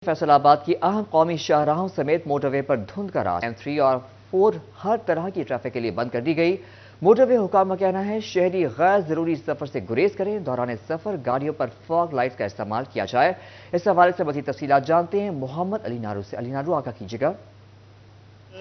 فیصل آباد کی اہم قومی شاہراہوں سمیت موٹر وے پر دھند کا راج M3 اور 4 ہر طرح کی ٹریفک کے لیے بند کر دی گئی۔ موٹر وے حکام کا کہنا ہے شہری غیر ضروری سفر سے گریز کریں، دوران سفر گاڑیوں پر فاگ لائٹس کا استعمال کیا جائے۔ اس حوالے سے مزید تفصیلات جانتے ہیں محمد علی نارو سے۔ علی نارو، آگاہ کیجیے گا۔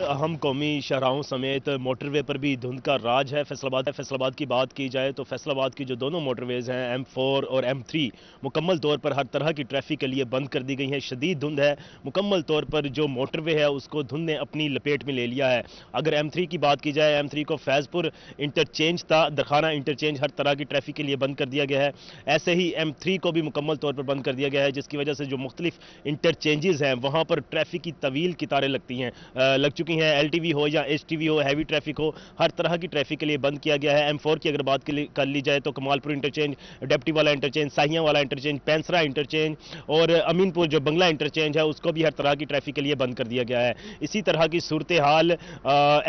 اہم قومی شاہراہوں سمیت موٹر وے پر بھی دھند کا راج ہے۔ فیصل آباد کی بات کی جائے تو فیصل آباد کی جو دونوں موٹر ویز ہیں M4 اور M3 مکمل طور پر ہر طرح کی ٹریفک کے لیے بند کر دی گئی ہیں۔ شدید دھند ہے، مکمل طور پر جو موٹر وے ہے اس کو دھند نے اپنی لپیٹ میں لے لیا ہے۔ اگر M3 کی بات کی جائے، M3 کو فیض پور انٹرچینج تھا، درخانہ انٹرچینج ہر طرح کی ٹریفک کے لیے بند کر دیا گیا ہے۔ ایسے ہی M3 کو بھی مکمل طور پر بند کر دیا گیا ہے، جس کی وجہ سے جو مختلف انٹرچینجز ہیں وہاں پر ٹریفک کی طویل قطاریں لگ چکی ہیں۔ LTV ہو یا HTV ہو، ہیوی ٹریفک ہو، ہر طرح کی ٹریفک کے لیے بند کیا گیا ہے۔ M4 کی اگر بات کر لی جائے تو کمال پور انٹرچینج، ڈپٹی والا انٹرچینج، ساہیاں والا انٹرچینج، پینسرا انٹرچینج اور امین پور جو بنگلہ انٹرچینج ہے اس کو بھی ہر طرح کی ٹریفک کے لیے بند کر دیا گیا ہے۔ اسی طرح کی صورتحال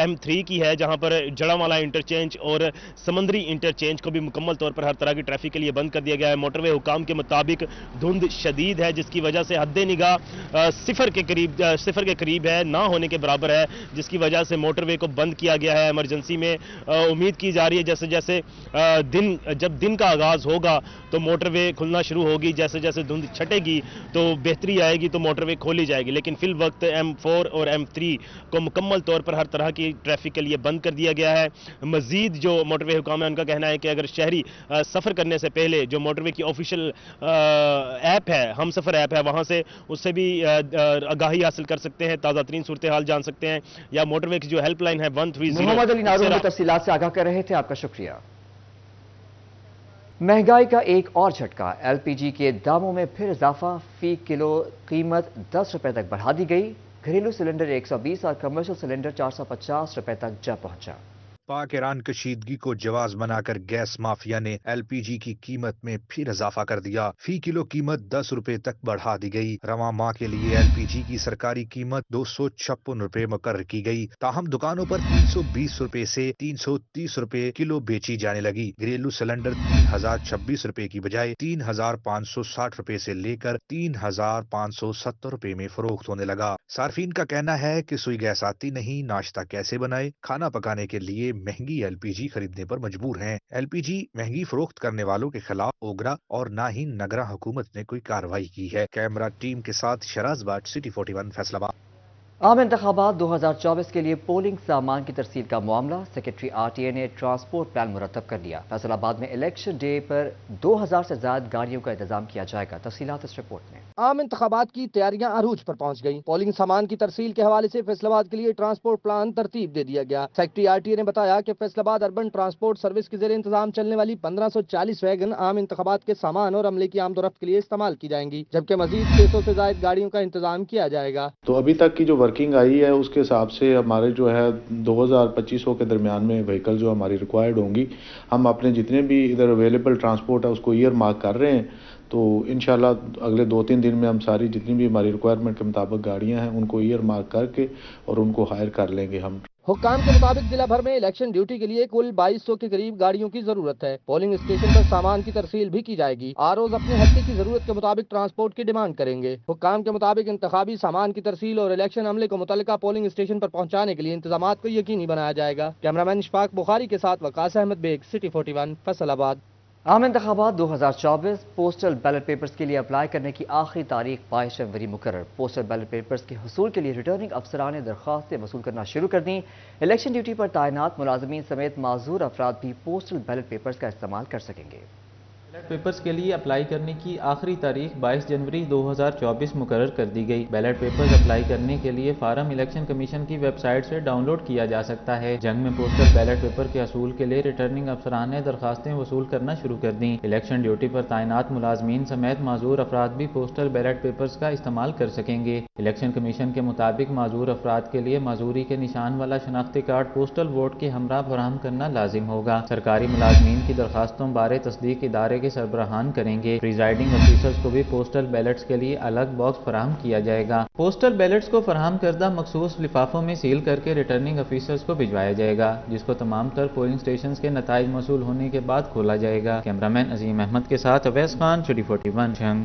M3 کی ہے، جہاں پر جڑا والا انٹرچینج اور سمندری انٹرچینج کو بھی مکمل طور پر ہر طرح کی ٹریفک کے لیے بند کر دیا گیا ہے۔ موٹر وے حکام کے مطابق دھند شدید ہے، جس کی وجہ سے حد نگاہ صفر کے قریب ہے، نہ ہونے کے برابر ہے، جس کی وجہ سے موٹر وے کو بند کیا گیا ہے ایمرجنسی میں۔ امید کی جا رہی ہے جیسے جیسے جب دن کا آغاز ہوگا تو موٹر وے کھلنا شروع ہوگی، جیسے جیسے دھند چھٹے گی تو بہتری آئے گی تو موٹر وے کھولی جائے گی، لیکن فی الوقت M4 اور M3 کو مکمل طور پر ہر طرح کی ٹریفک کے لیے بند کر دیا گیا ہے۔ مزید جو موٹر وے حکام ہے ان کا کہنا ہے کہ اگر شہری سفر کرنے سے پہلے جو موٹر وے کی آفیشیل ایپ ہے، ہم سفر ایپ ہے، وہاں سے اس سے بھی آگاہی حاصل کر سکتے ہیں، تازہ ترین صورتحال جان سکتے ہیں، یا موٹر وے کی جو ہیلپ لائن ہے 130۔ محمد علی نارو تفصیلات سے آگاہ کر رہے تھے، آپ کا شکریہ۔ مہنگائی کا ایک اور جھٹکا، LPG کے داموں میں پھر اضافہ، فی کلو قیمت 10 روپے تک بڑھا دی گئی۔ گھریلو سلنڈر 120 اور کمرشل سلنڈر 450 روپے تک جا پہنچا۔ پاک ایران کشیدگی کو جواز بنا کر گیس مافیا نے LPG کی قیمت میں پھر اضافہ کر دیا۔ فی کلو قیمت 10 روپے تک بڑھا دی گئی۔ رواں ماہ کے لیے LPG کی سرکاری قیمت 256 روپے مقرر کی گئی، تاہم دکانوں پر 320 روپے سے 330 روپے کلو بیچی جانے لگی۔ گھریلو سلنڈر 3026 روپے کی بجائے 3560 روپے سے لے کر 3570 روپے میں فروخت ہونے لگا۔ صارفین کا کہنا ہے کہ سوئی گیس آتی نہیں، ناشتہ کیسے بنائے، کھانا پکانے کے لیے مہنگی LPG خریدنے پر مجبور ہیں۔ LPG مہنگی فروخت کرنے والوں کے خلاف اوگرا اور نہ ہی نگراں حکومت نے کوئی کارروائی کی ہے۔ کیمرہ ٹیم کے ساتھ شراز بٹ، City 41 فیصل آباد۔ عام انتخابات 2024 کے لیے پولنگ سامان کی ترسیل کا معاملہ، سیکرٹری RTA نے ٹرانسپورٹ پلان مرتب کر دیا۔ فیصل آباد میں الیکشن ڈے پر 2000 سے زائد گاڑیوں کا انتظام کیا جائے گا۔ تفصیلات اس رپورٹ میں۔ عام انتخابات کی تیاریاں عروج پر پہنچ گئیں۔ پولنگ سامان کی ترسیل کے حوالے سے فیصل آباد کے لیے ٹرانسپورٹ پلان ترتیب دے دیا گیا۔ سیکرٹری RTA نے بتایا کہ فیصل آباد اربن ٹرانسپورٹ سروس کے زیر انتظام چلنے والی 1540 ویگن عام انتخابات کے سامان اور عملے کی آمد و رفت کے لیے استعمال کی جائیں گی، جبکہ مزید 600 سے زائد گاڑیوں کا انتظام کیا جائے گا۔ تو ابھی تک کی جو ورکنگ آئی ہے اس کے حساب سے ہمارے جو ہے 2000-2500 کے درمیان میں وہیکل جو ہماری ریکوائرڈ ہوں گی۔ ہم اپنے جتنے بھی ادھر اویلیبل ٹرانسپورٹ ہے اس کو ایئر مارک کر رہے ہیں، تو انشاءاللہ اگلے 2-3 دن میں ہم ساری جتنی بھی ہماری ریکوائرمنٹ کے مطابق گاڑیاں ہیں ان کو ایئر مارک کر کے اور ان کو ہائر کر لیں گے ہم۔ حکام کے مطابق ضلع بھر میں الیکشن ڈیوٹی کے لیے کل 2200 کے قریب گاڑیوں کی ضرورت ہے۔ پولنگ اسٹیشن پر سامان کی ترسیل بھی کی جائے گی۔ ROs اپنے حلقے کی ضرورت کے مطابق ٹرانسپورٹ کی ڈیمانڈ کریں گے۔ حکام کے مطابق انتخابی سامان کی ترسیل اور الیکشن عملے کو متعلقہ پولنگ اسٹیشن پر پہنچانے کے لیے انتظامات کو یقینی بنایا جائے گا۔ کیمرامین اشفاق بخاری کے ساتھ وقاص احمد بیگ، City 41 فیصل آباد۔ عام انتخابات 2024 پوسٹل بیلٹ پیپرز کے لیے اپلائی کرنے کی آخری تاریخ 22 جنوری مقرر۔ پوسٹل بیلٹ پیپرز کے حصول کے لیے ریٹرننگ افسران نے درخواستیں وصول کرنا شروع کر دیں۔ الیکشن ڈیوٹی پر تعینات ملازمین سمیت معذور افراد بھی پوسٹل بیلٹ پیپرز کا استعمال کر سکیں گے۔ بیلٹ پیپرز کے لیے اپلائی کرنے کی آخری تاریخ 22 جنوری 2024 مقرر کر دی گئی۔ بیلٹ پیپرز اپلائی کرنے کے لیے فارم الیکشن کمیشن کی ویب سائٹ سے ڈاؤن لوڈ کیا جا سکتا ہے۔ جنگ میں پوسٹل بیلٹ پیپر کے حصول کے لیے ریٹرننگ افسران نے درخواستیں وصول کرنا شروع کر دیں۔ الیکشن ڈیوٹی پر تعینات ملازمین سمیت معذور افراد بھی پوسٹل بیلٹ پیپرز کا استعمال کر سکیں گے۔ الیکشن کمیشن کے مطابق معذور افراد کے لیے معذوری کے نشان والا شناختی کارڈ پوسٹل ووٹ کے ہمراہ فراہم کرنا لازم ہوگا۔ سرکاری ملازمین کی درخواستوں بارے تصدیق ادارے کے سربراہان کریں گے۔ پریزائڈنگ آفیسرز کو بھی پوسٹل بیلٹس کے لیے الگ باکس فراہم کیا جائے گا۔ پوسٹل بیلٹس کو فراہم کردہ مخصوص لفافوں میں سیل کر کے ریٹرننگ آفیسرز کو بھجوایا جائے گا، جس کو تمام تر پولنگ اسٹیشنز کے نتائج موصول ہونے کے بعد کھولا جائے گا۔ کیمرامین عظیم احمد کے ساتھ اویس خان، City 41 جنگ۔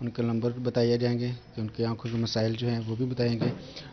ان کے نمبر بتائے جائیں گے کہ ان کی آنکھوں کے مسائل جو ہیں وہ بھی بتائیں گے.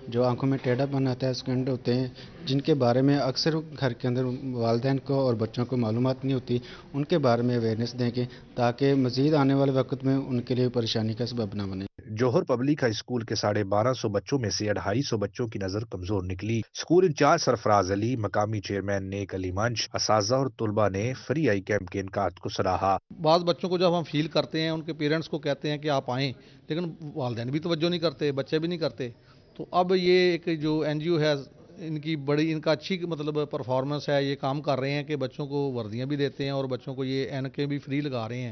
جو آنکھوں میں ٹیڑھا پن آتا ہے اسکینڈ ہوتے ہیں جن کے بارے میں اکثر گھر کے اندر والدین کو اور بچوں کو معلومات نہیں ہوتی, ان کے بارے میں اویئرنیس دیں گے تاکہ مزید آنے والے وقت میں ان کے لیے پریشانی کا سبب نہ بنے. جوہر پبلک ہائی اسکول کے 1250 بچوں میں سے 250 بچوں کی نظر کمزور نکلی. اسکول انچارج سرفراز علی, مقامی چیئرمین نیک علی منش, اساتذہ اور طلبہ نے فری آئی کیمپ کے انعقاد کو سراہا. بعض بچوں کو جب ہم فیل کرتے ہیں ان کے پیرنٹس کو کہتے ہیں کہ آپ آئیں, لیکن والدین بھی توجہ نہیں کرتے, بچے بھی نہیں کرتے. تو اب یہ ایک جو این جی او ہے ان کا اچھی مطلب پرفارمنس ہے, یہ کام کر رہے ہیں کہ بچوں کو وردیاں بھی دیتے ہیں اور بچوں کو یہ اینکیں بھی فری لگا رہے ہیں.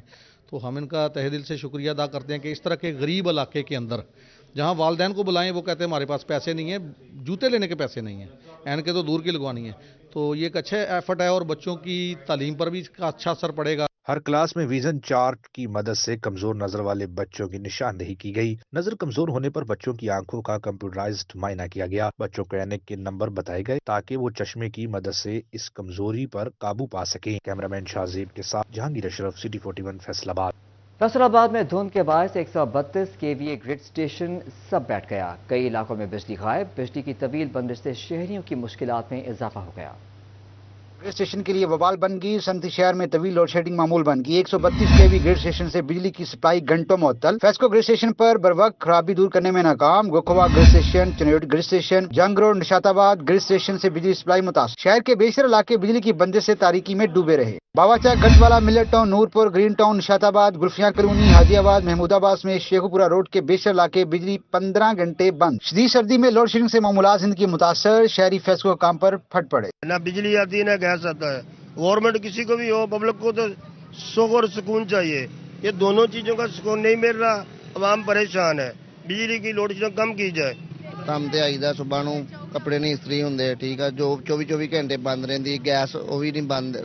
تو ہم ان کا تہہ دل سے شکریہ ادا کرتے ہیں کہ اس طرح کے غریب علاقے کے اندر جہاں والدین کو بلائیں وہ کہتے ہیں ہمارے پاس پیسے نہیں ہیں, جوتے لینے کے پیسے نہیں ہیں, اینکیں تو دور کی لگوانی ہیں. تو یہ ایک اچھا ایفرٹ ہے اور بچوں کی تعلیم پر بھی اس کا اچھا اثر پڑے گا. ہر کلاس میں ویژن چارٹ کی مدد سے کمزور نظر والے بچوں کی نشاندہی کی گئی. نظر کمزور ہونے پر بچوں کی آنکھوں کا کمپیوٹرائزڈ معائنہ کیا گیا. بچوں کو اینک کے نمبر بتائے گئے تاکہ وہ چشمے کی مدد سے اس کمزوری پر قابو پا سکیں. کیمرامین شاہزیب کے ساتھ جہانگیر اشرف, سٹی 41 فیصل آباد. فیصل آباد میں دھند کے باعث 132 kVA گرڈ اسٹیشن سب بیٹھ گیا. کئی علاقوں میں بجلی غائب. بجلی کی طویل بندش سے شہریوں کی مشکلات میں اضافہ ہو گیا. گریڈ اسٹیشن کے لیے وبال بن گئی. صنعتی شہر میں طویل لوڈ شیڈنگ معمول بن گئی. 132 kV گریڈ اسٹیشن سے بجلی کی سپلائی گھنٹوں معطل. فیسکو گریڈ اسٹیشن پر بروقت خرابی دور کرنے میں ناکام. گوکھوا grid station, Chiniot grid station, Jhang road, Nishatabad grid station سے بجلی سپلائی متاثر. شہر کے بیشتر علاقے بجلی کی بندش سے تاریکی میں ڈوبے رہے. باواچا, گٹوالا, ملت ٹاؤن, نورپور, گرین ٹاؤن, نشات آباد, گلفیاں کالونی, حاجی آباد, محمود آباد میں شیخو پورہ روڈ کے بیشتر علاقے بجلی 15 گھنٹے بند. شدید سردی میں لوڈ شیڈنگ سے معمولات زندگی متاثر. شہری فیسکو کام پر پھٹ پڑے. نہ بجلی آتی ہے نہ گیس آتا ہے. گورنمنٹ کسی کو بھی ہو, پبلک کو تو سکون اور سکون چاہیے. یہ دونوں چیزوں کا سکون نہیں مل رہا, عوام پریشان ہے. بجلی کی لوڈ شیڈنگ کم کی جائے. ਕੰਮ ਤੇ ਆਈਦਾ ਸੁਬਾਹ ਨੂੰ, ਕੱਪੜੇ ਨਹੀਂ ਇਸਤਰੀ ਹੁੰਦੇ, ਠੀਕ ਆ, ਜੋ 24 ਘੰਟੇ ਬੰਦ ਰਹਿੰਦੀ, ਗੈਸ ਉਹ ਵੀ ਨਹੀਂ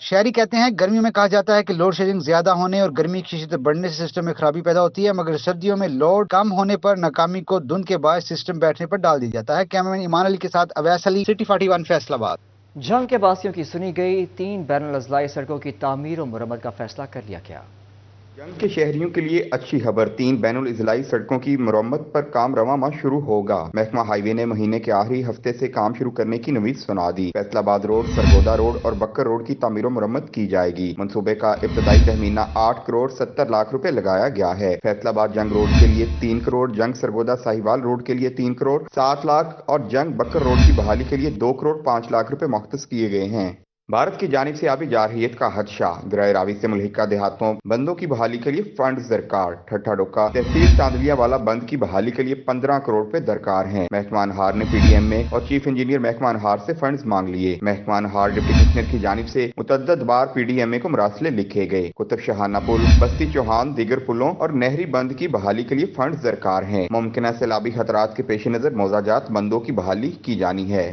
شہری کہتے ہیں گرمیوں میں کہا جاتا ہے کہ لوڈ شیڈنگ زیادہ ہونے اور گرمی کی شدت بڑھنے سے سسٹم میں خرابی پیدا ہوتی ہے, مگر سردیوں میں لوڈ کم ہونے پر ناکامی کو دھند کے باعث سسٹم بیٹھنے پر ڈال دیا جاتا ہے. کیمرامین ایمان علی کے ساتھ اویس علی, سٹی 41 فیصل آباد. جنگ کے باسیوں کی سنی گئی. 3 بین الاضلاعی سڑکوں کی تعمیر و مرمت کا فیصلہ کر لیا گیا. جنگ کے شہریوں کے لیے اچھی خبر. 3 بین الاضلاعی سڑکوں کی مرمت پر کام رواں ماہ شروع ہوگا. محکمہ ہائی وے نے مہینے کے آخری ہفتے سے کام شروع کرنے کی نوید سنا دی. فیصل آباد روڈ, سرگودا روڈ اور بکر روڈ کی تعمیر و مرمت کی جائے گی. منصوبے کا ابتدائی تخمینہ 8 کروڑ 70 لاکھ روپے لگایا گیا ہے. فیصل آباد جنگ روڈ کے لیے 3 کروڑ, جنگ سرگودا ساہیوال روڈ کے لیے 3 کروڑ 7 لاکھ اور جنگ بکر روڈ کی بحالی کے لیے 2 کروڑ 5 لاکھ روپے مختص کیے گئے ہیں. بھارت کی جانب سے آبی جارحیت کا خدشہ. دریا راوی سے ملحقہ دیہاتوں بندوں کی بحالی کے لیے فنڈز درکار. ٹھٹھا ڈوکا تحصیل چاندلیا والا بند کی بحالی کے لیے 15 کروڑ روپے درکار ہیں. محکمہ انہار نے پی ڈی ایم میں اور چیف انجینئر محکمہ انہار سے فنڈز مانگ لیے. محکمہ انہار ڈپٹی کمشنر کی جانب سے متعدد بار پی ڈی ایم اے کو مراسلے لکھے گئے. قطب شاہانہ پل, بستی چوہان, دیگر پلوں اور نہری بند کی بحالی کے لیے فنڈز درکار ہیں. ممکنہ سیلابی خطرات کے پیش نظر موزہ جات بندوں کی بحالی کی جانی ہے.